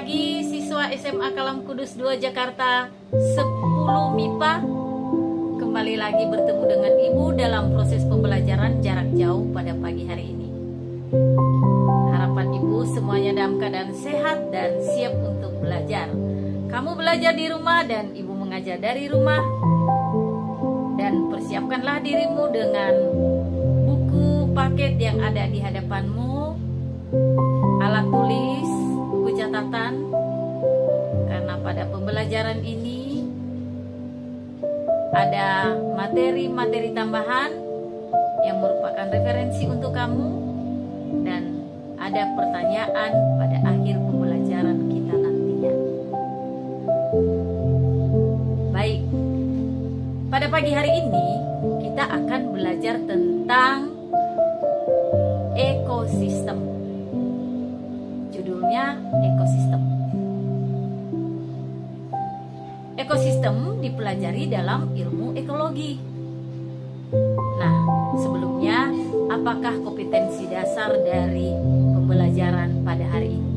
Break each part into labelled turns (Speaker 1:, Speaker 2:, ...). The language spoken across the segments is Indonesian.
Speaker 1: pagi siswa SMA Kalam Kudus 2 Jakarta 10 MIPA. Kembali lagi bertemu dengan Ibu dalam proses pembelajaran jarak jauh pada pagi hari ini. Harapan Ibu semuanya dalam keadaan sehat dan siap untuk belajar. Kamu belajar di rumah dan Ibu mengajar dari rumah. Dan persiapkanlah dirimu dengan buku paket yang ada di hadapanmu, alat tulis, buku catatan, karena pada pembelajaran ini ada materi-materi tambahan yang merupakan referensi untuk kamu dan ada pertanyaan pada akhir pembelajaran kita nantinya. Baik, pada pagi hari ini kita akan belajar tentang ekosistem. Judulnya ekosistem. Ekosistem dipelajari dalam ilmu ekologi. Nah, sebelumnya, apakah kompetensi dasar dari pembelajaran pada hari ini?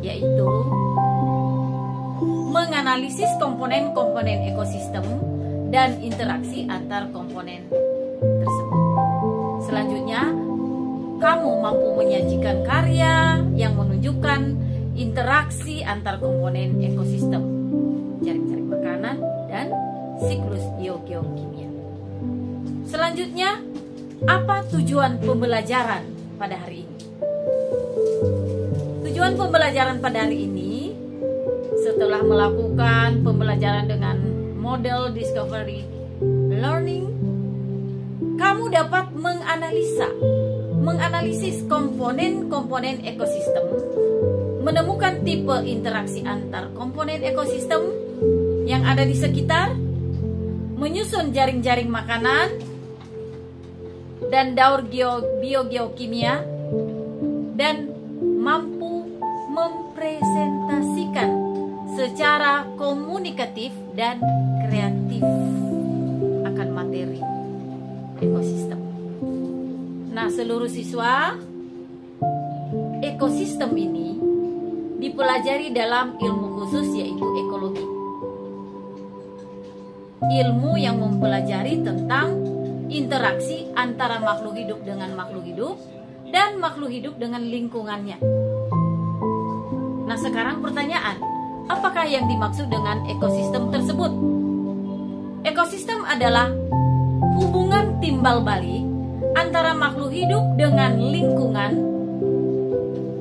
Speaker 1: Yaitu menganalisis komponen-komponen ekosistem dan interaksi antar komponen tersebut. Selanjutnya, kamu mampu menyajikan karya yang menunjukkan interaksi antar komponen ekosistem, jaring-jaring makanan, dan siklus biogeokimia. Selanjutnya, apa tujuan pembelajaran pada hari ini? Tujuan pembelajaran pada hari ini, setelah melakukan pembelajaran dengan model discovery learning, kamu dapat menganalisis komponen-komponen ekosistem, menemukan tipe interaksi antar komponen ekosistem yang ada di sekitar, menyusun jaring-jaring makanan dan daur biogeokimia, dan mampu mempresentasikan secara komunikatif dan kreatif akan materi ekosistem. Nah, seluruh siswa, ekosistem ini dipelajari dalam ilmu khusus yaitu ekologi. Ilmu yang mempelajari tentang interaksi antara makhluk hidup dengan makhluk hidup dan makhluk hidup dengan lingkungannya. Nah, sekarang pertanyaan, apakah yang dimaksud dengan ekosistem tersebut? Ekosistem adalah hubungan timbal balik antara makhluk hidup dengan lingkungan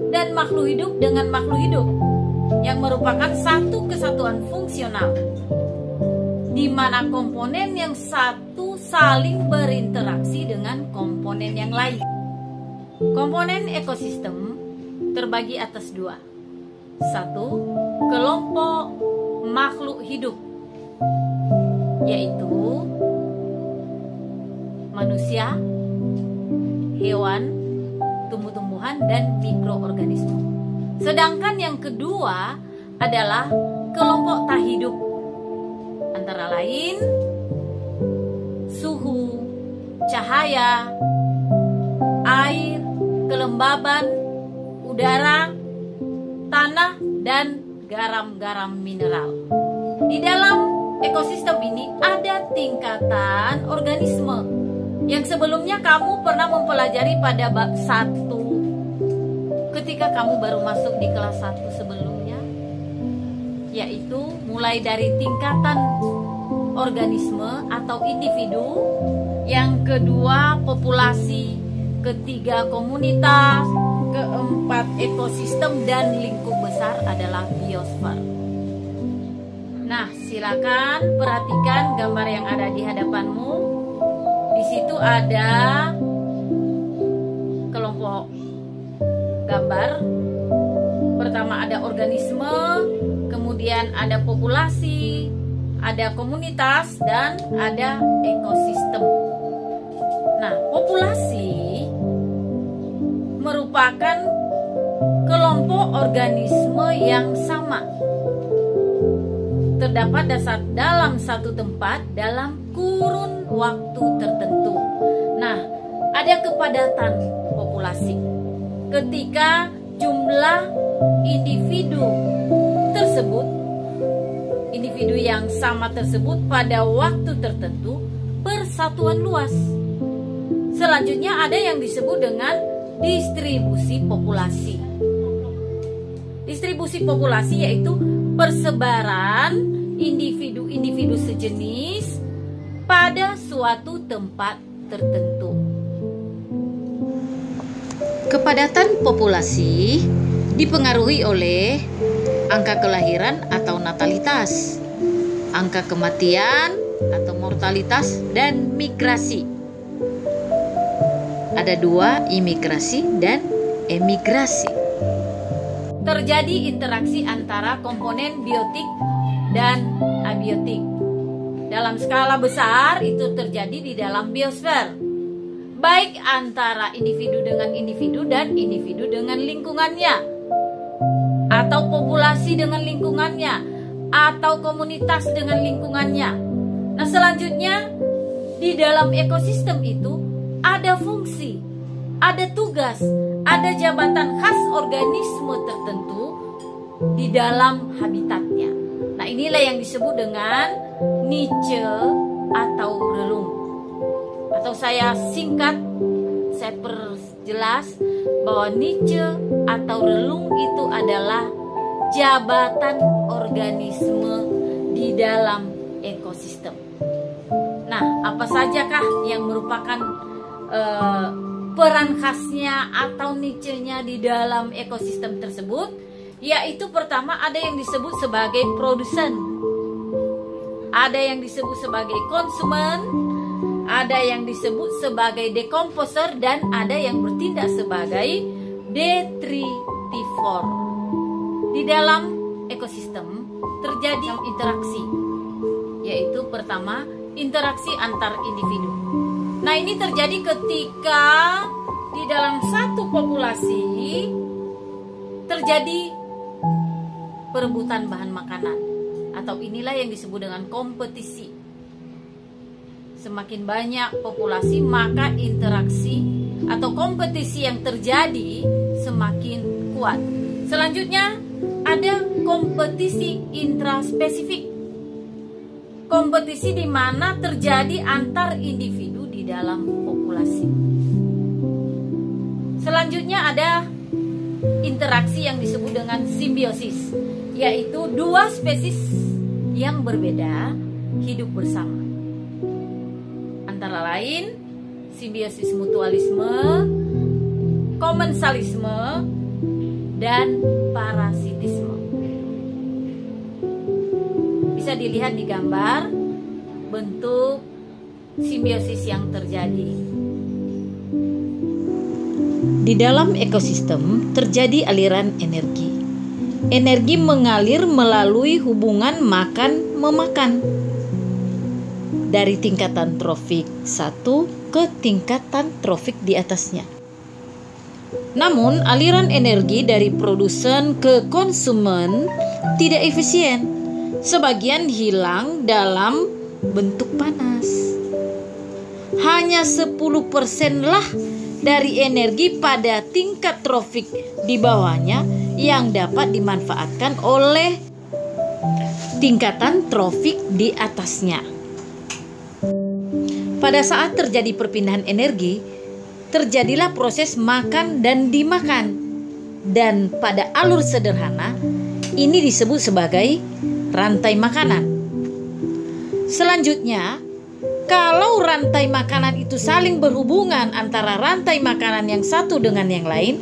Speaker 1: dan makhluk hidup dengan makhluk hidup yang merupakan satu kesatuan fungsional di mana komponen yang satu saling berinteraksi dengan komponen yang lain. Komponen ekosistem terbagi atas dua. Satu, kelompok makhluk hidup, yaitu manusia, hewan, tumbuh-tumbuhan, dan mikroorganisme. Sedangkan yang kedua adalah kelompok tak hidup, antara lain suhu, cahaya, air, kelembaban, udara, tanah, dan garam-garam mineral. Di dalam ekosistem ini ada tingkatan organisme yang sebelumnya kamu pernah mempelajari pada bab 1 ketika kamu baru masuk di kelas 1 sebelumnya, yaitu mulai dari tingkatan organisme atau individu, yang kedua populasi, ketiga komunitas, keempat ekosistem, dan lingkup besar adalah biosfer. Nah, silakan perhatikan gambar yang ada di hadapanmu. Di situ ada kelompok gambar. Pertama ada organisme, kemudian ada populasi, ada komunitas, dan ada ekosistem. Nah, populasi merupakan kelompok organisme yang sama, terdapat dalam satu tempat dalam kurun waktu tertentu. Nah, ada kepadatan populasi ketika jumlah individu tersebut, individu yang sama tersebut pada waktu tertentu persatuan luas. Selanjutnya ada yang disebut dengan distribusi populasi. Distribusi populasi yaitu persebaran individu-individu sejenis pada suatu tempat tertentu. Kepadatan populasi dipengaruhi oleh angka kelahiran atau natalitas, angka kematian atau mortalitas, dan migrasi. Ada dua, imigrasi dan emigrasi. Terjadi interaksi antara komponen biotik dan abiotik. Dalam skala besar itu terjadi di dalam biosfer, baik antara individu dengan individu dan individu dengan lingkungannya, atau populasi dengan lingkungannya, atau komunitas dengan lingkungannya. Nah, selanjutnya di dalam ekosistem itu ada fungsi, ada tugas, ada jabatan khas organisme tertentu di dalam habitatnya. Nah, inilah yang disebut dengan niche atau relung. Atau saya singkat, saya perjelas bahwa niche atau relung itu adalah jabatan organisme di dalam ekosistem. Nah, apa sajakah yang merupakan peran khasnya atau niche-nya di dalam ekosistem tersebut? Yaitu pertama ada yang disebut sebagai produsen, ada yang disebut sebagai konsumen, ada yang disebut sebagai decomposer, dan ada yang bertindak sebagai detritivor. Di dalam ekosistem terjadi interaksi, yaitu pertama interaksi antar individu. Nah, ini terjadi ketika di dalam satu populasi terjadi perebutan bahan makanan, atau inilah yang disebut dengan kompetisi. Semakin banyak populasi, maka interaksi atau kompetisi yang terjadi semakin kuat. Selanjutnya ada kompetisi intraspesifik. Kompetisi di mana terjadi antar individu di dalam populasi. Selanjutnya ada interaksi yang disebut dengan simbiosis, yaitu dua spesies yang berbeda hidup bersama. Antara lain simbiosis mutualisme, komensalisme, dan parasitisme. Bisa dilihat di gambar bentuk simbiosis yang terjadi. Di dalam ekosistem terjadi aliran energi. Energi mengalir melalui hubungan makan-memakan dari tingkatan trofik 1 ke tingkatan trofik di atasnya. Namun, aliran energi dari produsen ke konsumen tidak efisien. Sebagian hilang dalam bentuk panas. Hanya 10% lah dari energi pada tingkat trofik di bawahnya yang dapat dimanfaatkan oleh tingkatan trofik di atasnya. Pada saat terjadi perpindahan energi, terjadilah proses makan dan dimakan. Dan pada alur sederhana, ini disebut sebagai rantai makanan. Selanjutnya, kalau rantai makanan itu saling berhubungan antara rantai makanan yang satu dengan yang lain,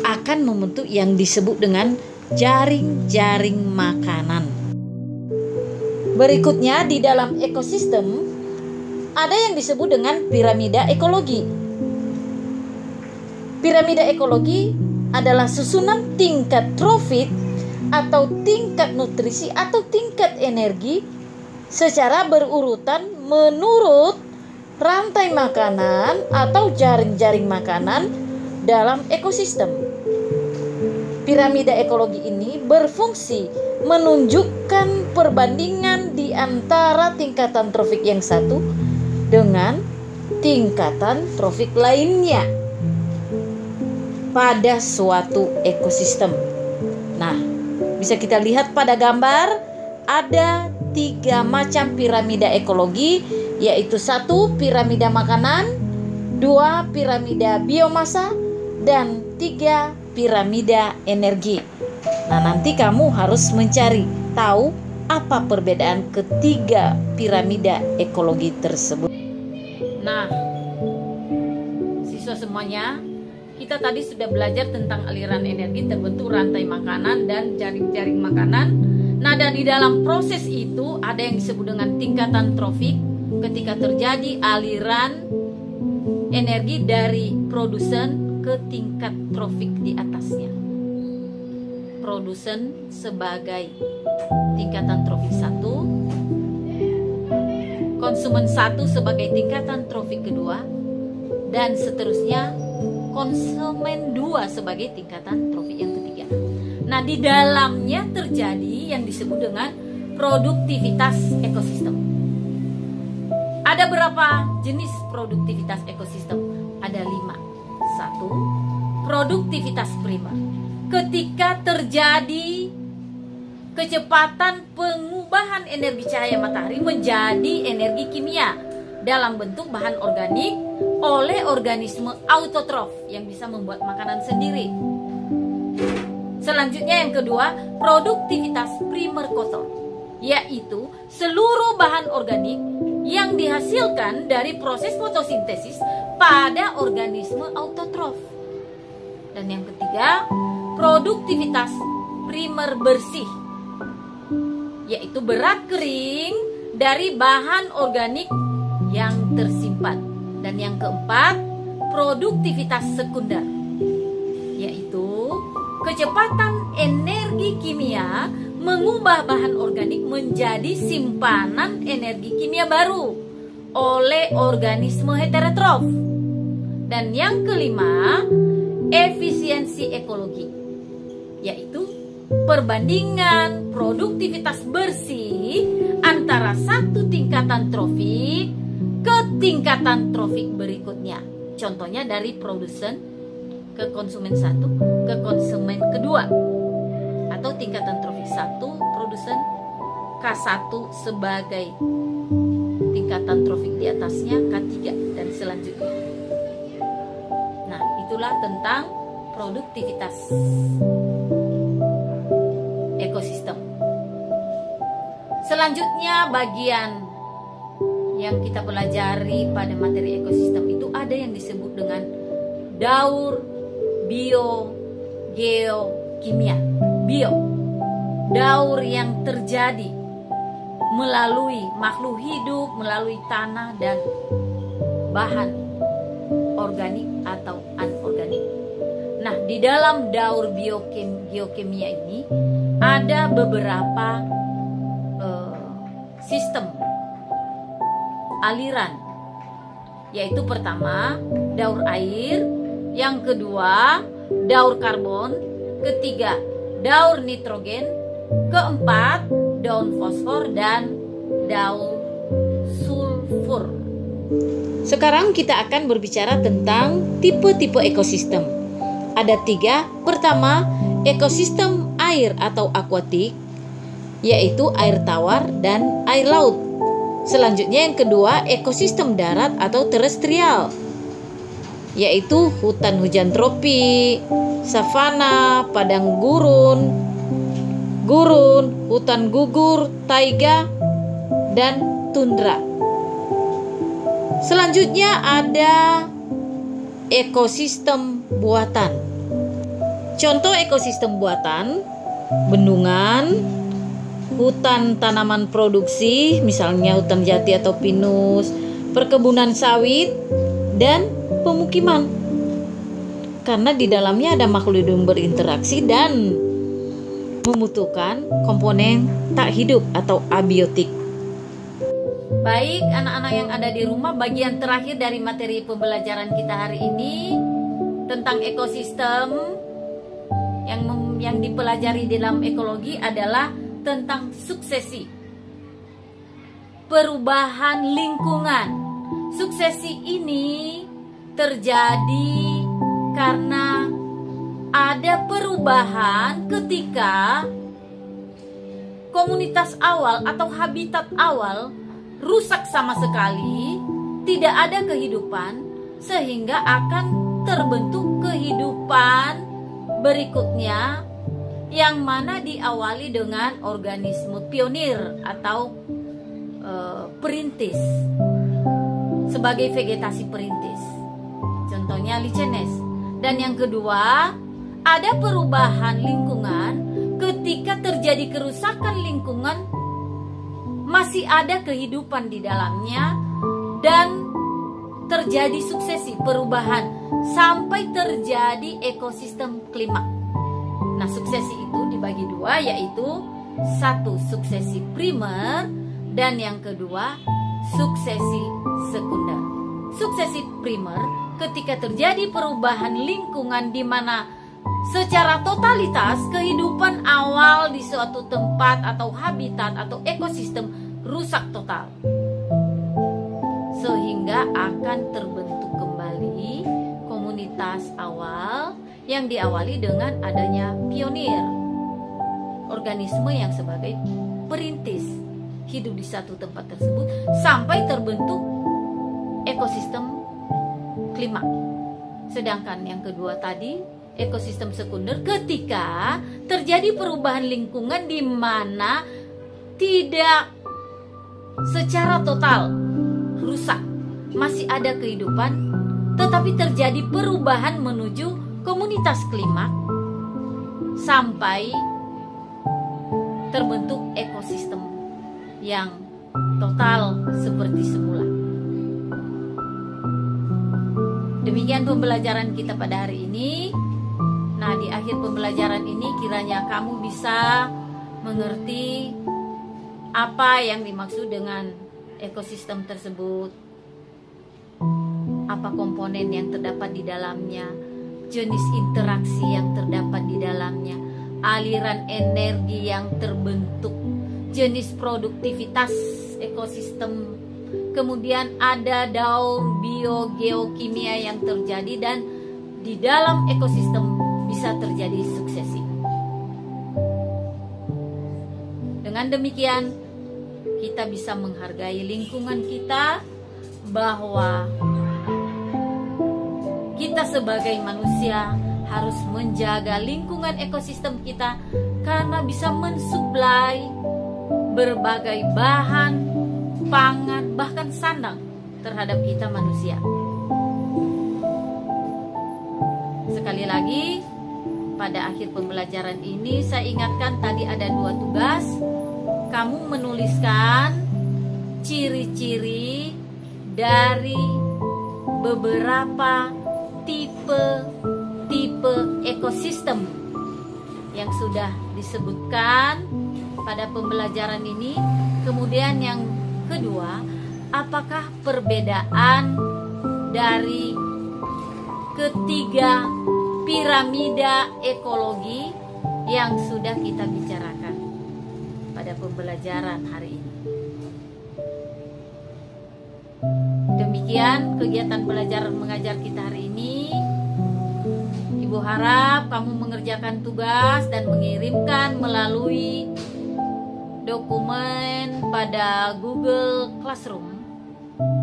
Speaker 1: akan membentuk yang disebut dengan jaring-jaring makanan. Berikutnya di dalam ekosistem ada yang disebut dengan piramida ekologi. Piramida ekologi adalah susunan tingkat trofik atau tingkat nutrisi atau tingkat energi secara berurutan menurut rantai makanan atau jaring-jaring makanan dalam ekosistem. Piramida ekologi ini berfungsi menunjukkan perbandingan di antara tingkatan trofik yang satu dengan tingkatan trofik lainnya pada suatu ekosistem. Bisa kita lihat pada gambar, ada 3 macam piramida ekologi, yaitu 1 piramida makanan, 2 piramida biomasa, dan 3 piramida energi. Nah, nanti kamu harus mencari tahu apa perbedaan ketiga piramida ekologi tersebut. Nah, siswa semuanya, kita tadi sudah belajar tentang aliran energi terbentuk rantai makanan dan jaring-jaring makanan. Nah, dan di dalam proses itu ada yang disebut dengan tingkatan trofik, ketika terjadi aliran energi dari produsen ke tingkat trofik di atasnya. Produsen sebagai tingkatan trofik 1, konsumen 1 sebagai tingkatan trofik kedua, dan seterusnya konsumen 2 sebagai tingkatan trofik yang ketiga. Nah, di dalamnya terjadi yang disebut dengan produktivitas ekosistem. Ada berapa jenis produktivitas ekosistem? Ada 5. 1. Produktivitas primer. Ketika terjadi kecepatan pengubahan energi cahaya matahari menjadi energi kimia dalam bentuk bahan organik oleh organisme autotrof yang bisa membuat makanan sendiri. Selanjutnya yang kedua, produktivitas primer kotor, yaitu seluruh bahan organik yang dihasilkan dari proses fotosintesis pada organisme autotrof. Dan yang ketiga, produktivitas primer bersih, yaitu berat kering dari bahan organik yang tersimpan. Dan yang keempat, produktivitas sekunder, yaitu kecepatan energi kimia mengubah bahan organik menjadi simpanan energi kimia baru oleh organisme heterotrof. Dan yang kelima, efisiensi ekologi, yaitu perbandingan produktivitas bersih antara satu tingkatan trofik ke tingkatan trofik berikutnya. Contohnya dari produsen ke konsumen 1 ke konsumen kedua, atau tingkatan trofik 1 produsen, K1 sebagai tingkatan trofik di atasnya, K3 dan selanjutnya. Nah, itulah tentang produktivitas ekosistem. Selanjutnya, bagian yang kita pelajari pada materi ekosistem itu ada yang disebut dengan daur biogeokimia. Bio, daur yang terjadi melalui makhluk hidup, melalui tanah dan bahan organik atau anorganik. Nah, di dalam daur biogeokimia ini ada beberapa sistem aliran, yaitu pertama daur air, yang kedua daur karbon, ketiga daur nitrogen, keempat daun fosfor dan daur sulfur. Sekarang kita akan berbicara tentang tipe-tipe ekosistem. Ada 3. Pertama, ekosistem air atau akuatik, yaitu air tawar dan air laut. Selanjutnya yang kedua, ekosistem darat atau terestrial, yaitu hutan hujan tropik, savana, padang gurun, hutan gugur, taiga, dan tundra. Selanjutnya ada ekosistem buatan. Contoh ekosistem buatan: bendungan, hutan tanaman produksi, misalnya hutan jati atau pinus, perkebunan sawit, dan pemukiman. Karena di dalamnya ada makhluk hidup berinteraksi dan membutuhkan komponen tak hidup atau abiotik. Baik anak-anak yang ada di rumah, bagian terakhir dari materi pembelajaran kita hari ini tentang ekosistem yang dipelajari dalam ekologi adalah tentang suksesi perubahan lingkungan. Suksesi ini terjadi karena ada perubahan ketika komunitas awal atau habitat awal rusak sama sekali, tidak ada kehidupan, sehingga akan terbentuk kehidupan berikutnya yang mana diawali dengan organisme pionir atau perintis, sebagai vegetasi perintis. Contohnya lichenes. Dan yang kedua, ada perubahan lingkungan. Ketika terjadi kerusakan lingkungan, masih ada kehidupan di dalamnya dan terjadi suksesi perubahan sampai terjadi ekosistem klimaks. Nah, suksesi itu dibagi dua, yaitu satu suksesi primer dan yang kedua suksesi sekunder. Suksesi primer ketika terjadi perubahan lingkungan di mana secara totalitas kehidupan awal di suatu tempat atau habitat atau ekosistem rusak total, sehingga akan terbentuk kembali komunitas awal yang diawali dengan adanya pionir, organisme yang sebagai perintis hidup di satu tempat tersebut sampai terbentuk ekosistem klimaks. Sedangkan yang kedua tadi, ekosistem sekunder, ketika terjadi perubahan lingkungan di mana tidak secara total rusak, masih ada kehidupan, tetapi terjadi perubahan menuju komunitas klimaks sampai terbentuk ekosistem yang total seperti semula. Demikian pembelajaran kita pada hari ini. Nah, di akhir pembelajaran ini kiranya kamu bisa mengerti apa yang dimaksud dengan ekosistem tersebut, apa komponen yang terdapat di dalamnya, jenis interaksi yang terdapat di dalamnya, aliran energi yang terbentuk, jenis produktivitas ekosistem, kemudian ada daur biogeokimia yang terjadi, dan di dalam ekosistem bisa terjadi suksesi. Dengan demikian kita bisa menghargai lingkungan kita, bahwa kita sebagai manusia harus menjaga lingkungan ekosistem kita karena bisa mensuplai berbagai bahan pangan, bahkan sandang terhadap kita manusia. Sekali lagi, pada akhir pembelajaran ini saya ingatkan tadi ada 2 tugas. Kamu menuliskan ciri-ciri dari beberapa tipe ekosistem yang sudah disebutkan pada pembelajaran ini. Kemudian yang kedua, apakah perbedaan dari ketiga piramida ekologi yang sudah kita bicarakan pada pembelajaran hari ini. Demikian kegiatan belajar mengajar kita hari ini. Ibu harap kamu mengerjakan tugas dan mengirimkan melalui dokumen pada Google Classroom.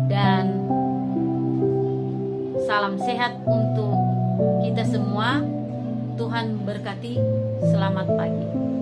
Speaker 1: Dan salam sehat untuk kita semua. Tuhan berkati. Selamat pagi.